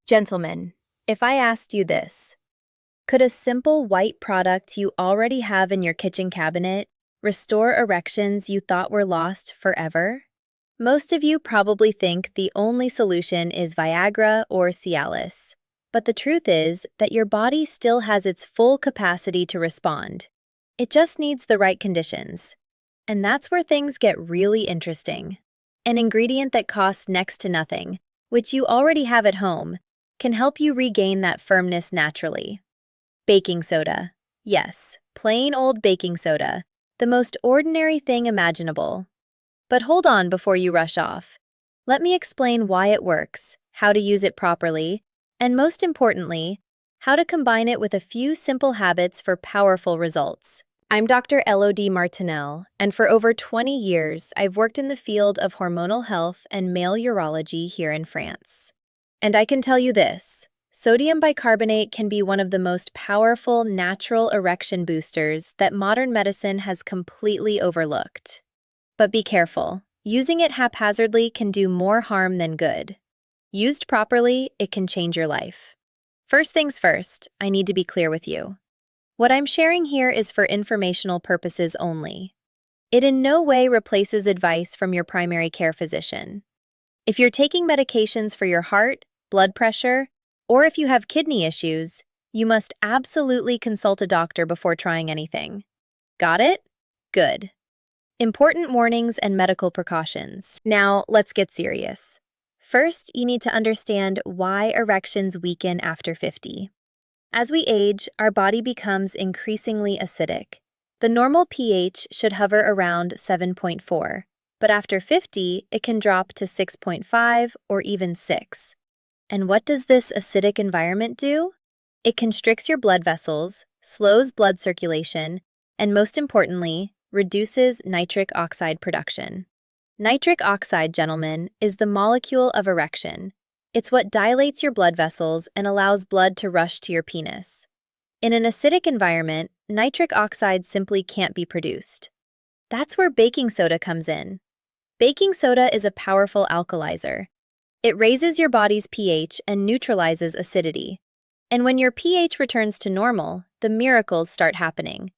Gentlemen, if I asked you this, could a simple white product you already have in your kitchen cabinet restore erections you thought were lost forever? Most of you probably think the only solution is Viagra or Cialis. But the truth is that your body still has its full capacity to respond. It just needs the right conditions. And that's where things get really interesting. An ingredient that costs next to nothing, which you already have at home, can help you regain that firmness naturally. Baking soda. Yes, plain old baking soda, the most ordinary thing imaginable. But hold on before you rush off. Let me explain why it works, how to use it properly, and most importantly, how to combine it with a few simple habits for powerful results. I'm Dr. Élodie Martinel, and for over 20 years, I've worked in the field of hormonal health and male urology here in France. And I can tell you this, sodium bicarbonate can be one of the most powerful natural erection boosters that modern medicine has completely overlooked. But be careful, using it haphazardly can do more harm than good. Used properly, it can change your life. First things first, I need to be clear with you. What I'm sharing here is for informational purposes only. It in no way replaces advice from your primary care physician. If you're taking medications for your heart, blood pressure, or if you have kidney issues, you must absolutely consult a doctor before trying anything. Got it? Good. Important warnings and medical precautions. Now, let's get serious. First, you need to understand why erections weaken after 50. As we age, our body becomes increasingly acidic. The normal pH should hover around 7.4, but after 50, it can drop to 6.5 or even 6. And what does this acidic environment do? It constricts your blood vessels, slows blood circulation, and most importantly, reduces nitric oxide production. Nitric oxide, gentlemen, is the molecule of erection. It's what dilates your blood vessels and allows blood to rush to your penis. In an acidic environment, nitric oxide simply can't be produced. That's where baking soda comes in. Baking soda is a powerful alkalizer. It raises your body's pH and neutralizes acidity. And when your pH returns to normal, the miracles start happening.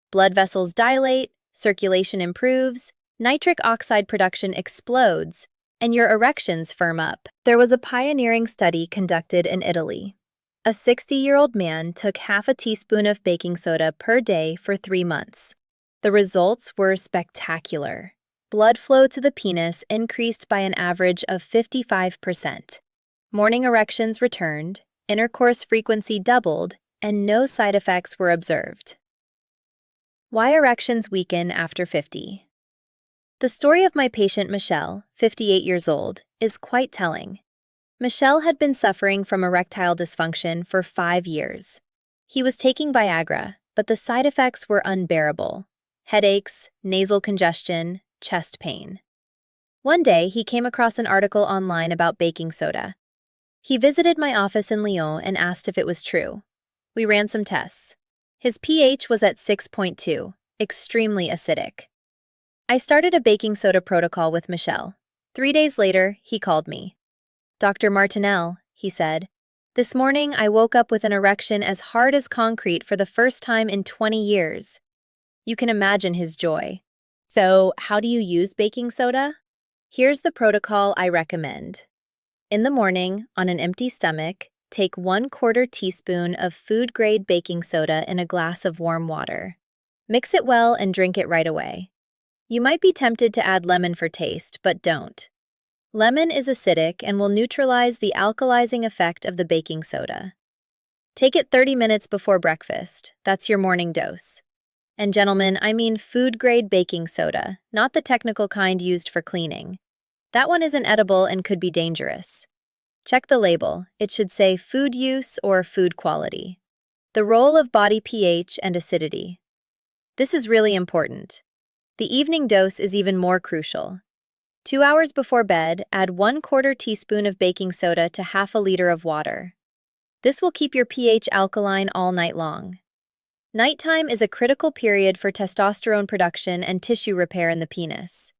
Blood vessels dilate, circulation improves, nitric oxide production explodes, and your erections firm up. There was a pioneering study conducted in Italy. A 60-year-old man took half a teaspoon of baking soda per day for 3 months. The results were spectacular. Blood flow to the penis increased by an average of 55%. Morning erections returned, intercourse frequency doubled, and no side effects were observed. Why erections weaken after 50? The story of my patient Michelle, 58 years old, is quite telling. Michelle had been suffering from erectile dysfunction for 5 years. He was taking Viagra, but the side effects were unbearable. Headaches, nasal congestion, chest pain. One day, he came across an article online about baking soda. He visited my office in Lyon and asked if it was true. We ran some tests. His pH was at 6.2, extremely acidic. I started a baking soda protocol with Michelle. 3 days later, he called me. "Dr. Martinel," he said, "this morning I woke up with an erection as hard as concrete for the first time in 20 years. You can imagine his joy. So, how do you use baking soda? Here's the protocol I recommend. In the morning, on an empty stomach, take 1/4 teaspoon of food-grade baking soda in a glass of warm water. Mix it well and drink it right away. You might be tempted to add lemon for taste, but don't. Lemon is acidic and will neutralize the alkalizing effect of the baking soda. Take it 30 minutes before breakfast. That's your morning dose. And gentlemen, I mean food-grade baking soda, not the technical kind used for cleaning. That one isn't edible and could be dangerous. Check the label. It should say food use or food quality. The role of body pH and acidity. This is really important. The evening dose is even more crucial. 2 hours before bed, add 1/4 teaspoon of baking soda to half a liter of water. This will keep your pH alkaline all night long. Nighttime is a critical period for testosterone production and tissue repair in the penis.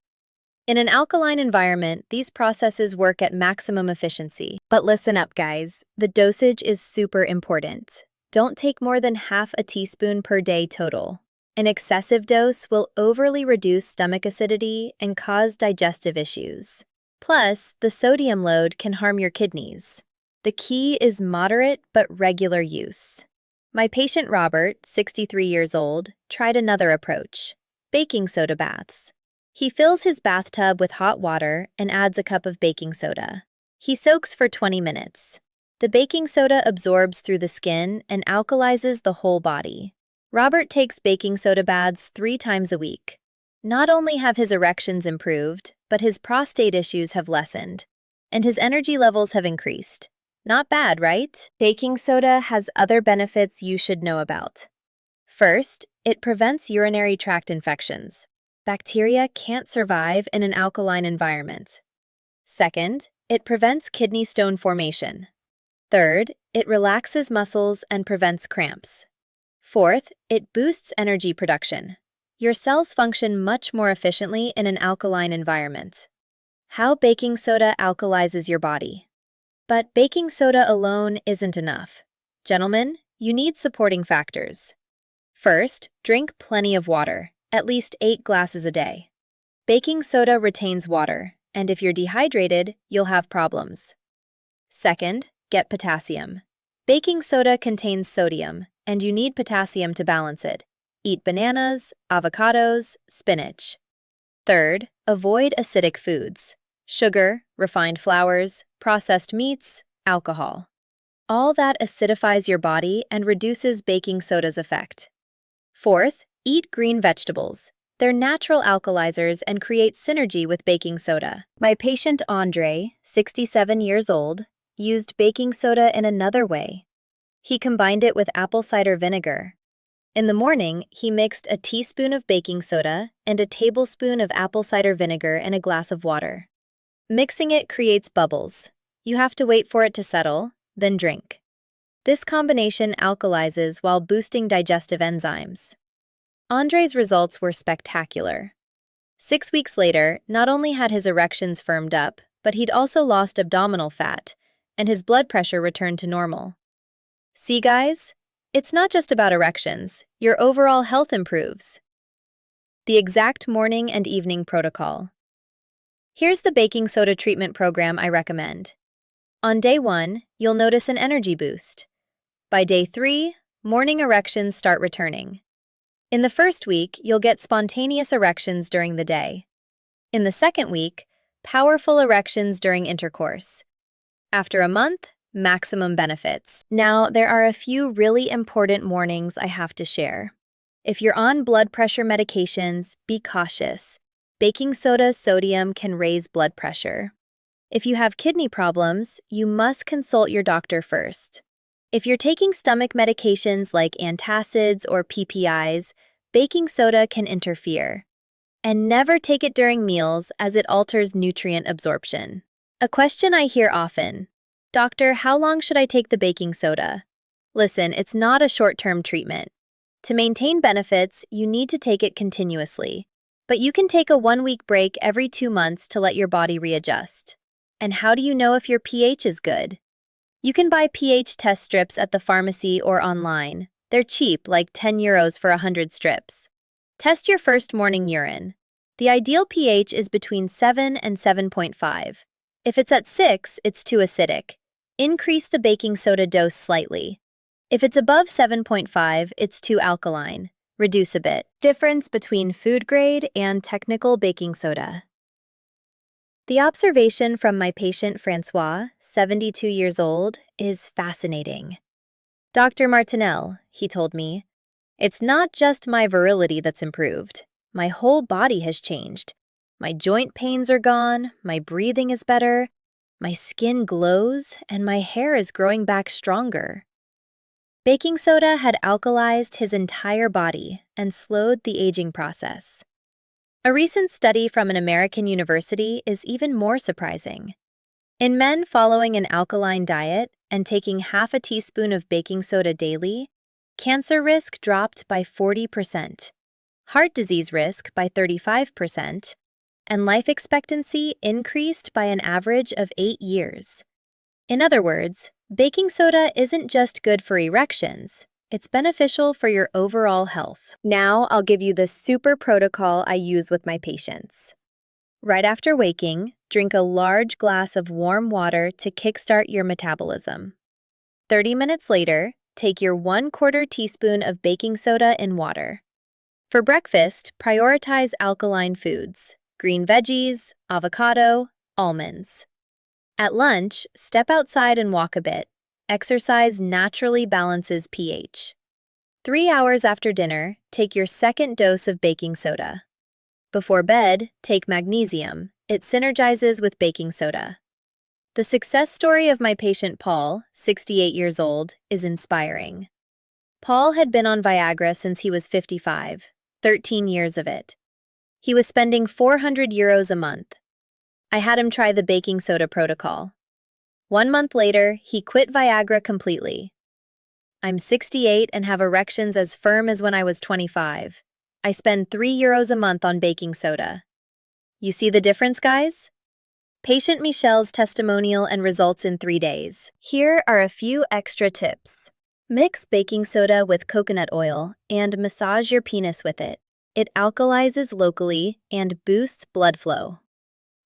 In an alkaline environment, these processes work at maximum efficiency. But listen up, guys. The dosage is super important. Don't take more than half a teaspoon per day total. An excessive dose will overly reduce stomach acidity and cause digestive issues. Plus, the sodium load can harm your kidneys. The key is moderate but regular use. My patient Robert, 63 years old, tried another approach: baking soda baths. He fills his bathtub with hot water and adds a cup of baking soda. He soaks for 20 minutes. The baking soda absorbs through the skin and alkalizes the whole body. Robert takes baking soda baths 3 times a week. Not only have his erections improved, but his prostate issues have lessened, and his energy levels have increased. Not bad, right? Baking soda has other benefits you should know about. First, it prevents urinary tract infections. Bacteria can't survive in an alkaline environment. Second, it prevents kidney stone formation. Third, it relaxes muscles and prevents cramps. Fourth, it boosts energy production. Your cells function much more efficiently in an alkaline environment. How baking soda alkalizes your body. But baking soda alone isn't enough. Gentlemen, you need supporting factors. First, drink plenty of water, at least 8 glasses a day. Baking soda retains water, and if you're dehydrated, you'll have problems. Second, get potassium. Baking soda contains sodium, and you need potassium to balance it. Eat bananas, avocados, spinach. Third, avoid acidic foods: sugar, refined flours, processed meats, alcohol. All that acidifies your body and reduces baking soda's effect. Fourth, eat green vegetables. They're natural alkalizers and create synergy with baking soda. My patient Andre, 67 years old, used baking soda in another way. He combined it with apple cider vinegar. In the morning, he mixed a teaspoon of baking soda and a tablespoon of apple cider vinegar in a glass of water. Mixing it creates bubbles. You have to wait for it to settle, then drink. This combination alkalizes while boosting digestive enzymes. Andre's results were spectacular. 6 weeks later, not only had his erections firmed up, but he'd also lost abdominal fat, and his blood pressure returned to normal. See, guys? It's not just about erections. Your overall health improves. The exact morning and evening protocol. Here's the baking soda treatment program I recommend. On day 1, you'll notice an energy boost. By day 3, morning erections start returning. In the first week, you'll get spontaneous erections during the day. In the second week, powerful erections during intercourse. After a month, maximum benefits. Now, there are a few really important warnings I have to share. If you're on blood pressure medications, be cautious. Baking soda's sodium can raise blood pressure. If you have kidney problems, you must consult your doctor first. If you're taking stomach medications like antacids or PPIs, baking soda can interfere. And never take it during meals as it alters nutrient absorption. A question I hear often: Doctor, how long should I take the baking soda? Listen, it's not a short-term treatment. To maintain benefits, you need to take it continuously. But you can take a 1-week break every 2 months to let your body readjust. And how do you know if your pH is good? You can buy pH test strips at the pharmacy or online. They're cheap, like €10 for 100 strips. Test your first morning urine. The ideal pH is between 7 and 7.5. If it's at 6, it's too acidic. Increase the baking soda dose slightly. If it's above 7.5, it's too alkaline. Reduce a bit. Difference between food grade and technical baking soda. The observation from my patient Francois, 72 years old, is fascinating. Dr. Martinel, he told me, it's not just my virility that's improved. My whole body has changed. My joint pains are gone, my breathing is better, my skin glows, and my hair is growing back stronger. Baking soda had alkalized his entire body and slowed the aging process. A recent study from an American university is even more surprising. In men following an alkaline diet and taking half a teaspoon of baking soda daily, cancer risk dropped by 40%, heart disease risk by 35%, and life expectancy increased by an average of 8 years. In other words, baking soda isn't just good for erections, it's beneficial for your overall health. Now I'll give you the super protocol I use with my patients. Right after waking, drink a large glass of warm water to kickstart your metabolism. 30 minutes later, take your 1/4 teaspoon of baking soda in water. For breakfast, prioritize alkaline foods, green veggies, avocado, almonds. At lunch, step outside and walk a bit. Exercise naturally balances pH. 3 hours after dinner, take your second dose of baking soda. Before bed, take magnesium. It synergizes with baking soda. The success story of my patient Paul, 68 years old, is inspiring. Paul had been on Viagra since he was 55, 13 years of it. He was spending €400 a month. I had him try the baking soda protocol. 1 month later, he quit Viagra completely. I'm 68 and have erections as firm as when I was 25. I spend €3 a month on baking soda. You see the difference, guys? Patient Michelle's testimonial and results in 3 days. Here are a few extra tips. Mix baking soda with coconut oil and massage your penis with it. It alkalizes locally and boosts blood flow.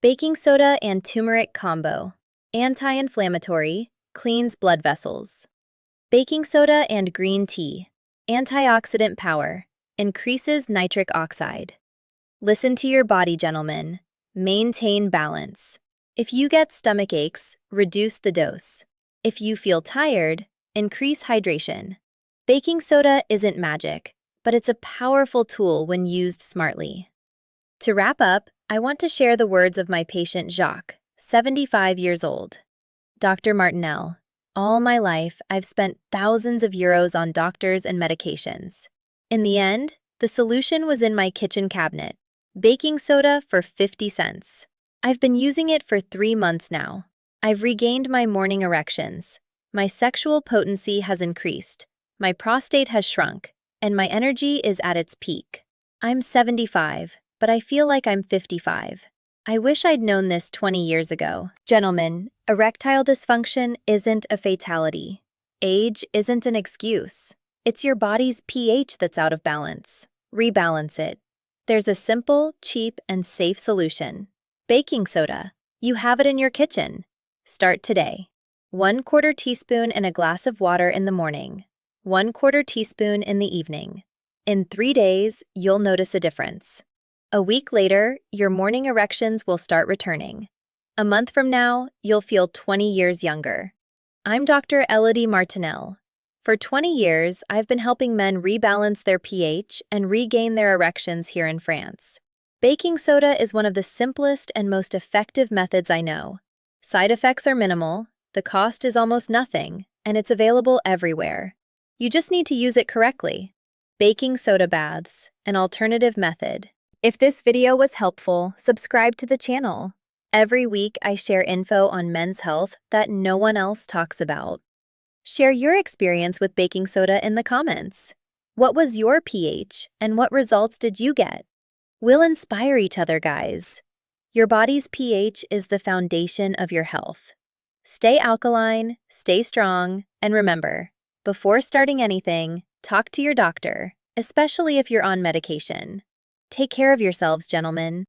Baking soda and turmeric combo. Anti-inflammatory, cleans blood vessels. Baking soda and green tea. Antioxidant power, increases nitric oxide. Listen to your body, gentlemen. Maintain balance. If you get stomach aches, reduce the dose. If you feel tired, increase hydration. Baking soda isn't magic, but it's a powerful tool when used smartly. To wrap up, I want to share the words of my patient Jacques, 75 years old. Dr. Martinel, all my life I've spent thousands of euros on doctors and medications. In the end, the solution was in my kitchen cabinet. Baking soda for 50 cents. I've been using it for 3 months now. I've regained my morning erections. My sexual potency has increased. My prostate has shrunk, and my energy is at its peak. I'm 75, but I feel like I'm 55. I wish I'd known this 20 years ago. Gentlemen, erectile dysfunction isn't a fatality. Age isn't an excuse. It's your body's pH that's out of balance. Rebalance it. There's a simple, cheap, and safe solution. Baking soda. You have it in your kitchen. Start today. 1/4 teaspoon in a glass of water in the morning. 1/4 teaspoon in the evening. In 3 days, you'll notice a difference. A week later, your morning erections will start returning. A month from now, you'll feel 20 years younger. I'm Dr. Élodie Martinel. For 20 years, I've been helping men rebalance their pH and regain their erections here in France. Baking soda is one of the simplest and most effective methods I know. Side effects are minimal, the cost is almost nothing, and it's available everywhere. You just need to use it correctly. Baking soda baths, an alternative method. If this video was helpful, subscribe to the channel. Every week, I share info on men's health that no one else talks about. Share your experience with baking soda in the comments. What was your pH, and what results did you get? We'll inspire each other, guys. Your body's pH is the foundation of your health. Stay alkaline, stay strong, and remember, before starting anything, talk to your doctor, especially if you're on medication. Take care of yourselves, gentlemen.